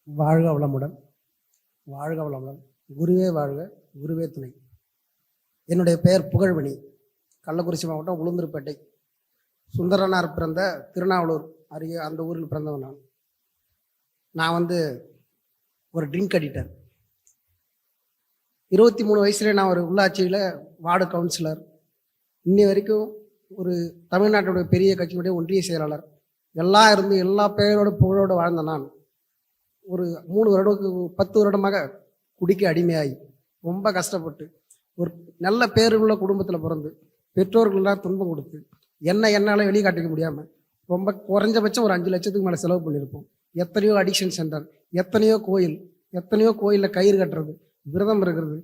வாழ்க வளமுடன், வாழ்க வளமுடன். குருவே வாழ்க, குருவே துணை. என்னுடைய பெயர் புகழ்வணி. கள்ளக்குறிச்சி மாவட்டம் உளுந்தூர்பேட்டை. சுந்தரனார் பிறந்த திருநாவலூர் அருகே அந்த ஊரில் பிறந்தவன் நான். நான் ஒரு ட்ரிங்க் அடிக்டர். 23 வயசுல நான் ஒரு உள்ளாட்சியில் வார்டு கவுன்சிலர். இன்னி வரைக்கும் ஒரு தமிழ்நாட்டுடைய பெரிய கட்சியினுடைய ஒன்றிய செயலாளர் எல்லாம் இருந்து எல்லா பெயரோட புகழோடு வாழ்ந்த நான் ஒரு 3 வருடத்துக்கு 10 வருடமாக குடிக்க அடிமையாகி ரொம்ப கஷ்டப்பட்டு ஒரு நல்ல பேருள்ள குடும்பத்தில் பிறந்து பெற்றோர்கள்லாம் துன்பம் கொடுத்து என்னால் வெளியே காட்டிக்க முடியாமல் ரொம்ப குறைஞ்சபட்சம் ஒரு 5 லட்சத்துக்கு மேலே செலவு பண்ணியிருப்போம். எத்தனையோ அடிக்ஷன் சென்டர், எத்தனையோ கோயிலில் கயிறு கட்டுறது, விரதம் இருக்கிறது,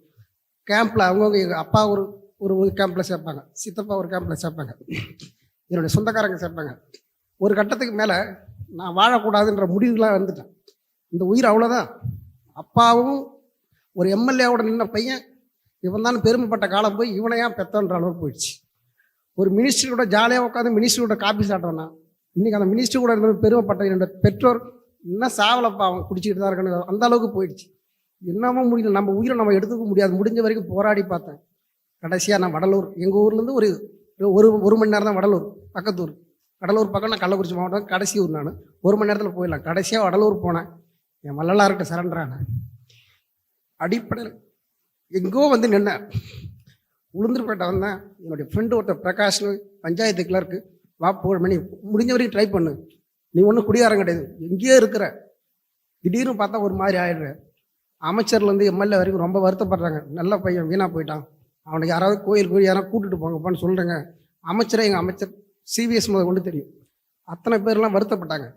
கேம்பில் அவங்கவுங்க எங்கள் அப்பா ஒரு கேம்பில் சேர்ப்பாங்க, சித்தப்பா ஒரு கேம்பில் சேர்ப்பாங்க, என்னுடைய சொந்தக்காரங்க சேர்ப்பாங்க. ஒரு கட்டத்துக்கு மேலே நான் வாழக்கூடாதுன்ற முடிவுலாம் வந்துட்டேன். இந்த உயிர் அவ்வளோதான். அப்பாவும் ஒரு எம்எல்ஏவோட நின்ன பையன் இவன் தான் பெருமைப்பட்ட காலம் போய் இவனையா பெத்தன்ற அளவுக்கு போயிடுச்சு. ஒரு மினிஸ்டரோட ஜாலியாக உட்காந்து மினிஸ்டரோட காப்பி சாப்பிட்றேன்னா இன்றைக்கி அந்த மினிஸ்டர் கூட இருந்த பெருமைப்பட்ட என்னோட பெற்றோர் இன்னும் சாவலப்பா அவன் குடிச்சிக்கிட்டு தான் இருக்கணும், அந்த அளவுக்கு போயிடுச்சு. என்னமோ முடியல, நம்ம உயிரை நம்ம எடுத்துக்க முடியாது. முடிஞ்ச வரைக்கும் போராடி பார்த்தேன். கடைசியாக நான் வடலூர், எங்கள் ஊர்லேருந்து ஒரு மணி நேரம் தான் வடலூர், பக்கத்தூர். கடலூர் பக்கம், நான் கள்ளக்குறிச்சி மாவட்டம் கடைசி ஊர். நான் 1 மணி நேரத்தில் போயிடலாம். கடைசியாக வடலூர் போனேன். என் வள்ளலார்கிட்ட சரண்டரான அடிப்படையில் எங்கோ நின்னேன். உளுந்தூர்பேட்டை வந்தேன். என்னுடைய ஃப்ரெண்டு ஒருத்தர் பிரகாஷ்னு பஞ்சாயத்து கிளர்க்கு, வா புகழ்மணி முடிஞ்ச வரைக்கும் ட்ரை பண்ணு, நீ ஒன்றும் குடியாரம் கிடையாது, எங்கேயோ இருக்கிற, திடீர்னு பார்த்தா ஒரு மாதிரி ஆயிடுற. அமைச்சர்லேருந்து எம்எல்ஏ வரைக்கும் ரொம்ப வருத்தப்படுறாங்க. நல்ல பையன் வீணாக போயிட்டான், அவனுக்கு யாராவது கோயில் யாராவது கூட்டிட்டு போங்கப்பான்னு சொல்கிறேங்க. அமைச்சரே எங்கள் அமைச்சர் சிவிஎஸ் முதல் கொண்டு தெரியும். அத்தனை பேர்லாம் வருத்தப்பட்டாங்க.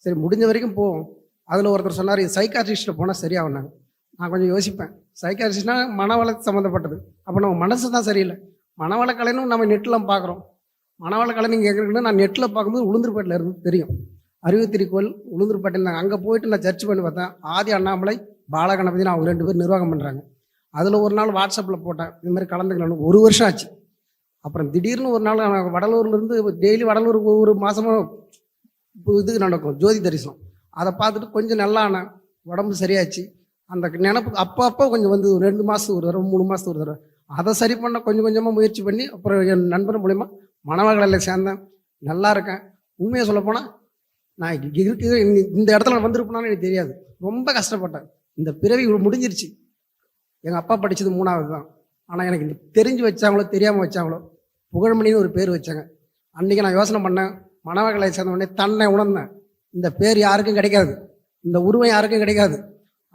சரி முடிஞ்ச வரைக்கும் போவோம். அதில் ஒருத்தர் சொன்னார், சைக்காட்ரிஸ்ட்டை போனால் சரியாகுனாங்க. நான் கொஞ்சம் யோசிப்பேன். சைக்காட்ரிஸ்ட்னா மனவள சம்மந்தப்பட்டது. அப்போ நம்ம மனசு தான் சரியில்லை. மனவளக்கலைன்னு நம்ம நெட்டில் பார்க்குறோம். மனவளக்கலை நீங்கள் கேட்குறீங்கன்னா நான் நெட்டில் பார்க்கும்போது உளுந்தூர்பேட்டில் இருந்து தெரியும். அறிவுத்திரி கோயில் உளுந்தூர்பேட்டையில் நாங்கள் அங்கே போயிட்டு நான் சர்ச் பண்ணி பார்த்தேன். ஆதி அண்ணாமலை, பாலகணபதினு அவங்க 2 பேர் நிர்வாகம் பண்ணுறாங்க. அதில் ஒரு நாள் வாட்ஸ்அப்பில் போட்டேன், இது மாதிரி கலந்துக்கணும். 1 வருஷம் ஆச்சு. அப்புறம் திடீர்னு ஒரு நாள் நான் வடலூர்லேருந்து டெய்லி வடலூர் ஒரு மாதமாக இது நடக்கும், ஜோதி தரிசனம். அதை பார்த்துட்டு கொஞ்சம் நல்லா ஆனேன், உடம்பு சரியாச்சு. அந்த நினப்பு அப்போ கொஞ்சம் 2 மாதத்துக்கு ஒரு தடவை, 3 மாதத்துக்கு ஒரு தடவை அதை சரி பண்ண கொஞ்சம் கொஞ்சமாக முயற்சி பண்ணி அப்புறம் என் நண்பர் மூலயமா மணவர்களில் சேர்ந்தேன். நல்லா இருக்கேன். உண்மையை சொல்லப்போனால் நான் இந்த இடத்துல வந்திருப்பேனான்னு எனக்கு தெரியாது. ரொம்ப கஷ்டப்பட்டேன். இந்த பிறவி முடிஞ்சிருச்சு. எங்கள் அப்பா படித்தது 3வது தான். ஆனால் எனக்கு தெரிஞ்சு வச்சாங்களோ தெரியாமல் வச்சாங்களோ புகழ்மணின்னு ஒரு பேர் வச்சாங்க. அன்றைக்கி நான் யோசனை பண்ணேன். மணவர்களை சேர்ந்த உடனே தன்னை உணர்ந்தேன். இந்த பேர் யாருக்கும் கிடைக்காது, இந்த உருவம் யாருக்கும் கிடைக்காது,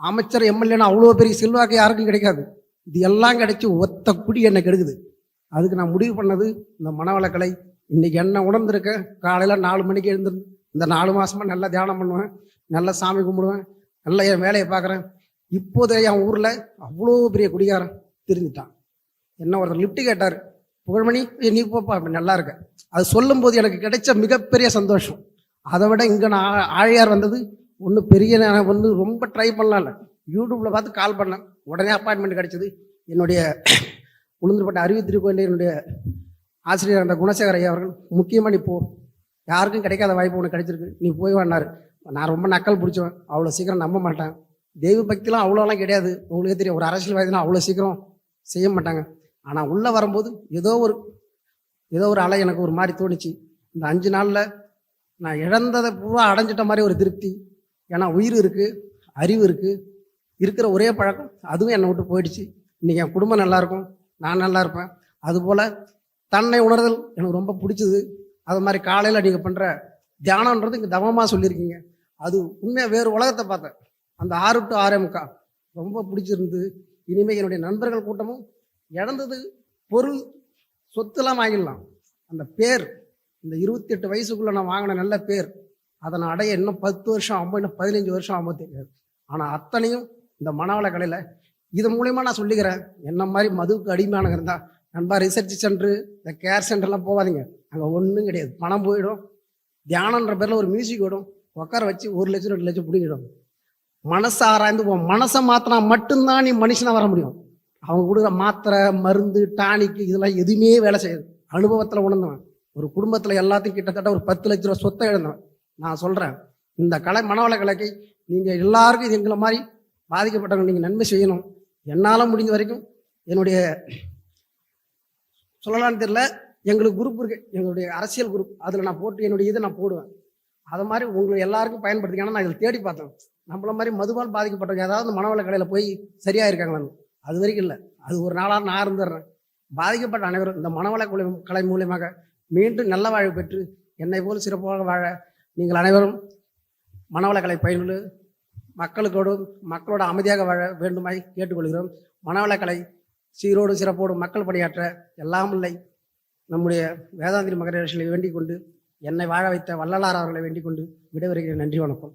அமைச்சர் எம்எல்ஏனா அவ்வளோ பெரிய செல்வாக்கு யாருக்கும் கிடைக்காது. இது எல்லாம் கிடைச்சி ஒத்த குடி என்னை கெடுக்குது. அதுக்கு நான் முடிவு பண்ணது இந்த மனவளக்கலை. இன்றைக்கி என்ன உணர்ந்திருக்க. காலையில் 4 மணிக்கு எழுந்திருந்து இந்த 4 மாதமாக நல்லா தியானம் பண்ணுவேன், நல்லா சாமி கும்பிடுவேன், நல்லா என் வேலையை பார்க்குறேன். இப்போது என் ஊரில் அவ்வளோ பெரிய குடிகாரன் தெரிஞ்சுட்டான். என்ன ஒருத்தர் லிஃப்ட்டு கேட்டார், புகழ்மணி நீ போப்பா, அப்படி நல்லா இருக்க. அது சொல்லும்போது எனக்கு கிடைச்ச மிகப்பெரிய சந்தோஷம். அதை விட இங்கே நான் ஆழியார் வந்தது ஒன்றும் பெரிய, நான் ரொம்ப ட்ரை பண்ணலாம்ல, யூடியூப்பில் பார்த்து கால் பண்ணேன். உடனே அப்பாயின்மெண்ட் கிடைச்சது. என்னுடைய உளுந்தூர்பேட்டை அறிவுத்திரி கோயிலில் என்னுடைய ஆசிரியர் அந்த குணசேகர ஐயா அவர்கள், முக்கியமாக நீ போ, யாருக்கும் கிடைக்காத வாய்ப்பு உனக்கு கிடைச்சிருக்கு, நீ போய் வாடினார். நான் ரொம்ப நக்கல் பிடிச்சவன், அவ்வளோ சீக்கிரம் நம்ப மாட்டேன். தெய்வ பக்திலாம் அவ்வளோலாம் கிடையாது. உங்களுக்கே தெரியும், ஒரு அரசியல்வாதினா அவ்வளோ சீக்கிரம் செய்ய மாட்டாங்க. ஆனால் உள்ளே வரும்போது ஏதோ ஒரு அலை எனக்கு ஒரு மாதிரி தோணுச்சு. இந்த 5 நாளில் நான் இழந்ததை பூரா அடைஞ்சிட்ட மாதிரி ஒரு திருப்தி. ஏன்னா உயிர் இருக்குது, அறிவு இருக்குது, இருக்கிற ஒரே பழக்கம் அதுவும் என்னை விட்டு போயிடுச்சு. இன்றைக்கி என் குடும்பம் நல்லாயிருக்கும், நான் நல்லா இருப்பேன். அதுபோல் தன்னை உணர்தல் எனக்கு ரொம்ப பிடிச்சது. அது மாதிரி காலையில் நீங்கள் பண்ணுற தியானன்றது இங்கே தவமாக சொல்லியிருக்கீங்க. அது உண்மையாக வேறு உலகத்தை பார்த்தேன். அந்த 6 to 6:45 ரொம்ப பிடிச்சிருந்து. இனிமேல் என்னுடைய நண்பர்கள் கூட்டமும் இழந்தது பொருள் சொத்துலாம் வாங்கிடலாம். அந்த பேர், இந்த 28 வயசுக்குள்ளே நான் வாங்கின நல்ல பேர், அதை நான் அடைய இன்னும் 10 வருஷம் ஆகும், இன்னும் 15 வருஷம் ஆகும் தெரியாது. ஆனால் அத்தனையும் இந்த மனவள கலையில். இது மூலயமா நான் சொல்லிக்கிறேன், என்ன மாதிரி மதுவுக்கு அடிமையானங்க இருந்தால் நண்பா ரிசர்ச் சென்டரு, இந்த கேர் சென்டர்லாம் போகாதீங்க. அங்கே ஒன்றும் கிடையாது. பணம் போயிடும். தியானன்ற பேரில் ஒரு மியூசிக் ஓடும், உட்கார வச்சு 1 லட்சம் 2 லட்சம் பிடிக்கிடும். மனசை ஆராய்ந்து மனசை மாத்தினா மட்டும்தான் நீ மனுஷனாக வர முடியும். அவங்க கொடுக்குற மாத்திரை, மருந்து, டானிக்கு இதெல்லாம் எதுவுமே வேலை செய்யாது. அனுபவத்தில் உணர்ந்தவன். ஒரு குடும்பத்தில் எல்லாத்தையும் கிட்டத்தட்ட ஒரு 10 லட்ச ரூபா சொத்தை எழுந்தவன். நான் சொல்கிறேன், இந்த கலை மனவள கலைக்கு நீங்கள் எல்லாருக்கும் இது எங்களை மாதிரி பாதிக்கப்பட்டவங்க நீங்கள் நன்மை செய்யணும். என்னால் முடிஞ்ச வரைக்கும் என்னுடைய சொல்லலான்னு தெரியல, எங்களுக்கு குரூப் இருக்குது, எங்களுடைய அரசியல் குரூப், அதில் நான் போட்டு என்னுடைய இதை நான் போடுவேன். அது மாதிரி உங்களுக்கு எல்லாருக்கும் பயன்படுத்திக்க. ஆனால் நான் இதில் தேடி பார்த்தேன், நம்மள மாதிரி மதுவால் பாதிக்கப்பட்டவங்க ஏதாவது மனவள கடையில் போய் சரியாக இருக்காங்களான்னு. அது வரைக்கும் இல்லை. அது ஒரு நாளாக நான் இருந்துடுறேன். பாதிக்கப்பட்ட அனைவரும் இந்த மனவள கலை மூலியமாக மீண்டும் நல்ல வாழ்வு பெற்று என்னை போல் சிறப்பாக வாழ நீங்கள் அனைவரும் மனவள கலை பயின்று மக்களோட அமைதியாக வாழ வேண்டுமாய் கேட்டுக்கொள்கிறோம். மனவள கலை சீரோடு சிறப்போடு மக்கள் பணியாற்ற எல்லாம் இல்லை நம்முடைய வேதாந்திரி மகரிஷிகளை வேண்டிக் கொண்டு, என்னை வாழ வைத்த வள்ளலார் அவர்களை வேண்டிக் கொண்டு விடைபெறுகிறேன். நன்றி, வணக்கம்.